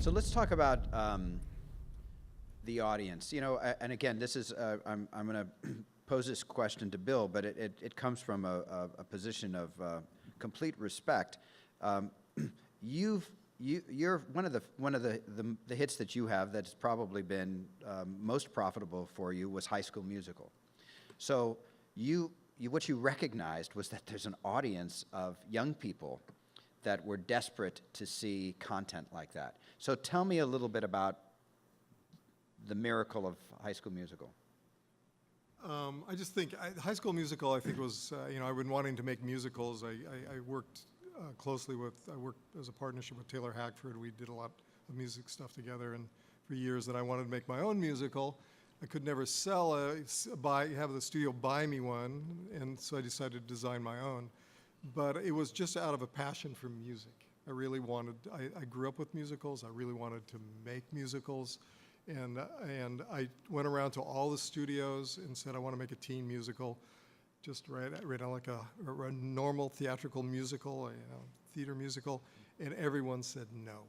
So let's talk about the audience. You know, and again, this is I'm going to pose this question to Bill, but it comes from a position of complete respect. You're one of the hits that you have that's probably been most profitable for you was High School Musical. So what you recognized was that there's an audience of young people that were desperate to see content like that. So tell me a little bit about the miracle of High School Musical. I just think High School Musical, I think, was, I've been wanting to make musicals. I worked closely I worked as a partnership with Taylor Hackford. We did a lot of music stuff together, and for years that I wanted to make my own musical. I could never have the studio buy me one, and so I decided to design my own. But it was just out of a passion for music. I really wanted, I grew up with musicals. I really wanted to make musicals. And I went around to all the studios and said, I want to make a teen musical, just right on like a normal theatrical musical, theater musical. And everyone said no.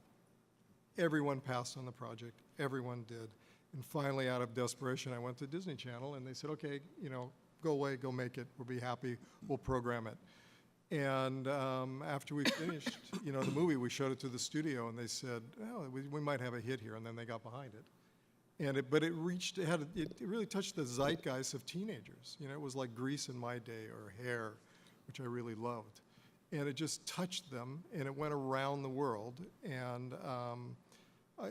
Everyone passed on the project. Everyone did. And finally, out of desperation, I went to Disney Channel, and they said, okay, go away, go make it. We'll be happy. We'll program it. And after we finished, the movie, we showed it to the studio, and they said, oh, we might have a hit here, and then they got behind it. But it really touched the zeitgeist of teenagers. It was like Grease in my day, or Hair, which I really loved. And it just touched them, and it went around the world. And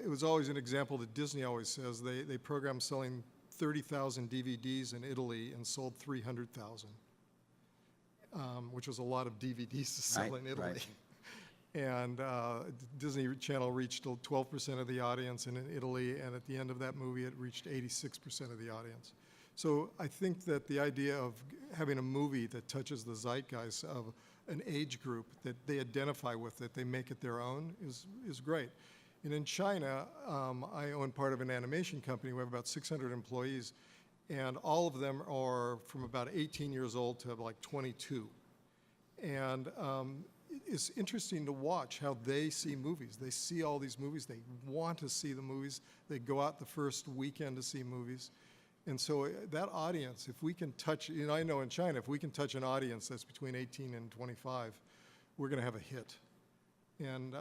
it was always an example that Disney always says. They programmed selling 30,000 DVDs in Italy and sold 300,000. Which was a lot of DVDs to sell in Italy. Right. And Disney Channel reached 12% of the audience in Italy, and at the end of that movie, it reached 86% of the audience. So I think that the idea of having a movie that touches the zeitgeist of an age group that they identify with, that they make it their own, is great. And in China, I own part of an animation company. We have about 600 employees. And all of them are from about 18 years old to like 22. And it's interesting to watch how they see movies. They see all these movies. They want to see the movies. They go out the first weekend to see movies. And so that audience, if we can touch, I know in China, if we can touch an audience that's between 18 and 25, we're going to have a hit. And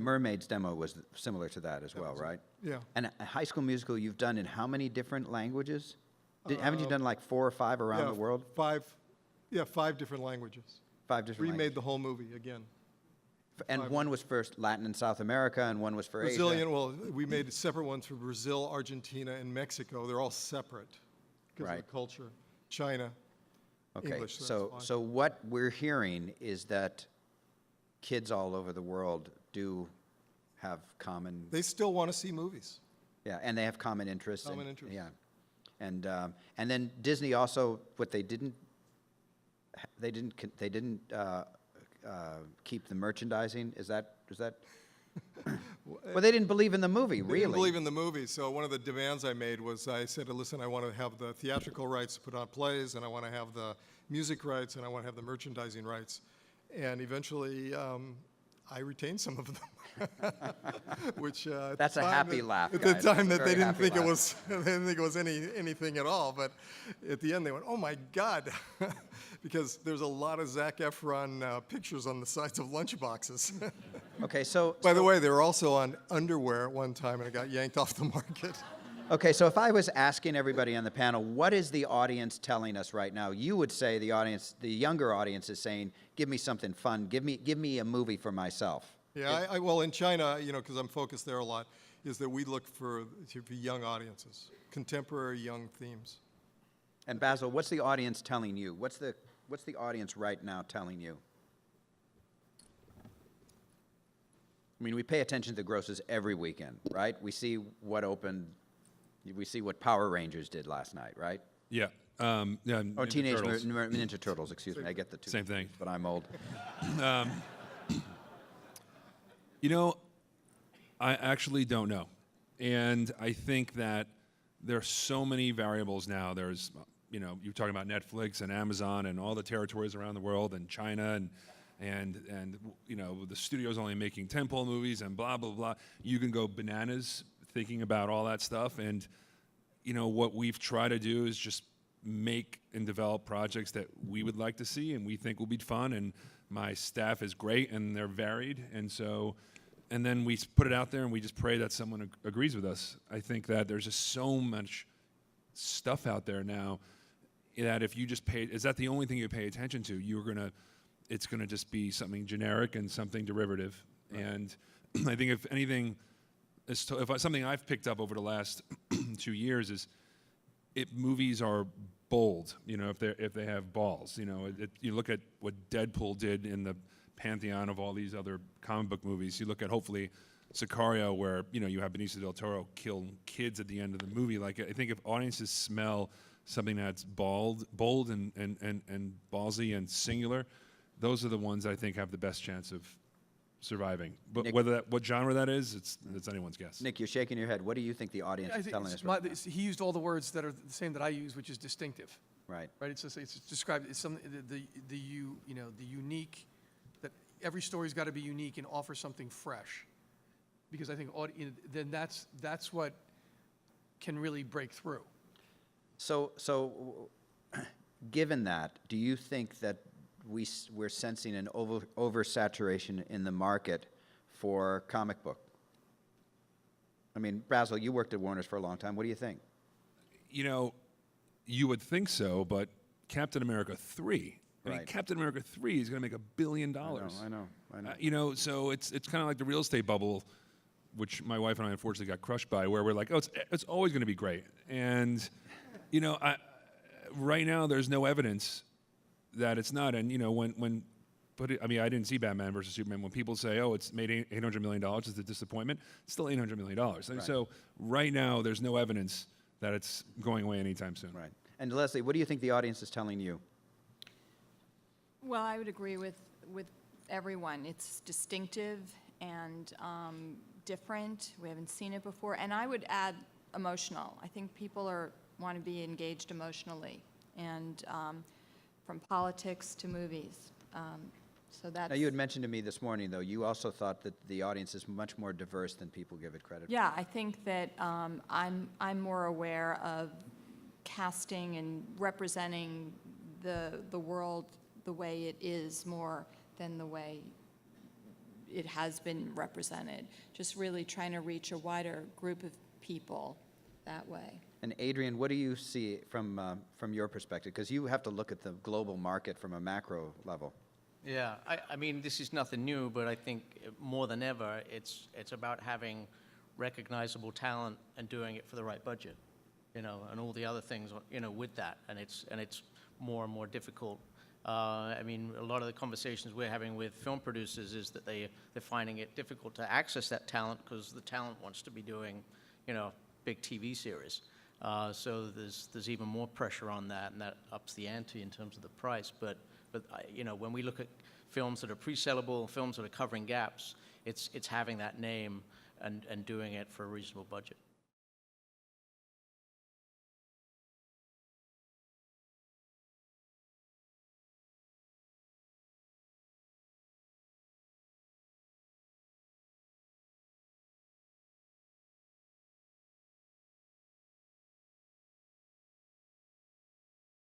Mermaid's demo was similar to that as well, right? Yeah. And a High School Musical you've done in how many different languages? Haven't you done like 4 or 5 around the world? 5 different languages. 5 different Remade languages. the whole movie again. And one was for Latin and South America, and one was for Brazilian, Asia. well, we made separate ones for Brazil, Argentina, and Mexico. They're all separate because of the culture. China, Okay, English. so what we're hearing is that kids all over the world do have common... They still want to see movies. Yeah, and they have common interests. Common interests. Yeah. And then Disney also, what they didn't keep the merchandising. Is that? Well, they didn't believe in the movie, really. They didn't believe in the movie. So one of the demands I made was I said, listen, I want to have the theatrical rights to put on plays, and I want to have the music rights, and I want to have the merchandising rights. And eventually, I retained some of them. Which that's a happy laugh. At the time that they didn't think it was, anything at all. But at the end, they went, "Oh my God," because there's a lot of Zac Efron pictures on the sides of lunchboxes. Okay, so by the way, they were also on underwear at one time, and it got yanked off the market. Okay, so if I was asking everybody on the panel, what is the audience telling us right now? You would say the younger audience is saying, "Give me something fun. Give me a movie for myself." Yeah, well, in China, because I'm focused there a lot, is that we look for young audiences, contemporary young themes. And Basil, what's the audience telling you? What's the audience right now telling you? I mean, we pay attention to the grosses every weekend, right? We see what opened. We see what Power Rangers did last night, right? Yeah. Yeah. Oh, Teenage Ninja Turtles. Excuse me, I get the two. Same thing. But I'm old. I actually don't know. And I think that there are so many variables now. There's, you're talking about Netflix and Amazon and all the territories around the world and China. And and you know, the studio's only making tentpole movies and blah, blah, blah. You can go bananas thinking about all that stuff. And, you know, what we've tried to do is just make and develop projects that we would like to see and we think will be fun. And my staff is great and they're varied. And so, and then we put it out there and we just pray that someone agrees with us. I think that there's just so much stuff out there now that if you just pay, is that the only thing you pay attention to? It's gonna just be something generic and something derivative. Right. And I think if anything, something I've picked up over the last 2 years is, movies are bold. You know, if they have balls. You know, you look at what Deadpool did in the pantheon of all these other comic book movies. You look at hopefully Sicario, where you know you have Benicio del Toro kill kids at the end of the movie. Like, I think if audiences smell something that's bold and ballsy and singular, those are the ones I think have the best chance of surviving. But Nick, what genre that is, it's anyone's guess. Nick, you're shaking your head. What do you think the audience is telling us right now? He used all the words that are the same that I use, which is distinctive. Right. Right. It's described. It's something the unique. That every story's got to be unique and offer something fresh, because I think then that's what can really break through. So, given that, do you think that we're sensing an oversaturation in the market for comic book? I mean, Basil, you worked at Warner's for a long time. What do you think? You know, you would think so, but Captain America 3. I mean, Right. Captain America 3 is going to make $1 billion. I know. You know, so it's kind of like the real estate bubble, which my wife and I unfortunately got crushed by, where we're like, oh, it's always going to be great. And, you know, right now there's no evidence that it's not. And, you know, I mean, I didn't see Batman versus Superman. When people say, oh, it's made $800 million, it's a disappointment, it's still $800 million. And Right. so right now there's no evidence that it's going away anytime soon. Right. And Leslie, what do you think the audience is telling you? Well, I would agree with everyone. It's distinctive and different. We haven't seen it before. And I would add emotional. I think people want to be engaged emotionally, and from politics to movies. So that's. Now, you had mentioned to me this morning, though, you also thought that the audience is much more diverse than people give it credit for. Yeah, I think that I'm more aware of casting and representing the world the way it is more than the way it has been represented. Just really trying to reach a wider group of people that way. And Adrian, what do you see from your perspective? Because you have to look at the global market from a macro level. Yeah, I mean, this is nothing new, but I think more than ever, it's about having recognizable talent and doing it for the right budget, you know, and all the other things, you know, with that, and it's more and more difficult. I mean, a lot of the conversations we're having with film producers is that they're finding it difficult to access that talent because the talent wants to be doing, you know, big TV series. So there's even more pressure on that, and that ups the ante in terms of the price. But you know, when we look at films that are pre-sellable, films that are covering gaps, it's having that name and doing it for a reasonable budget.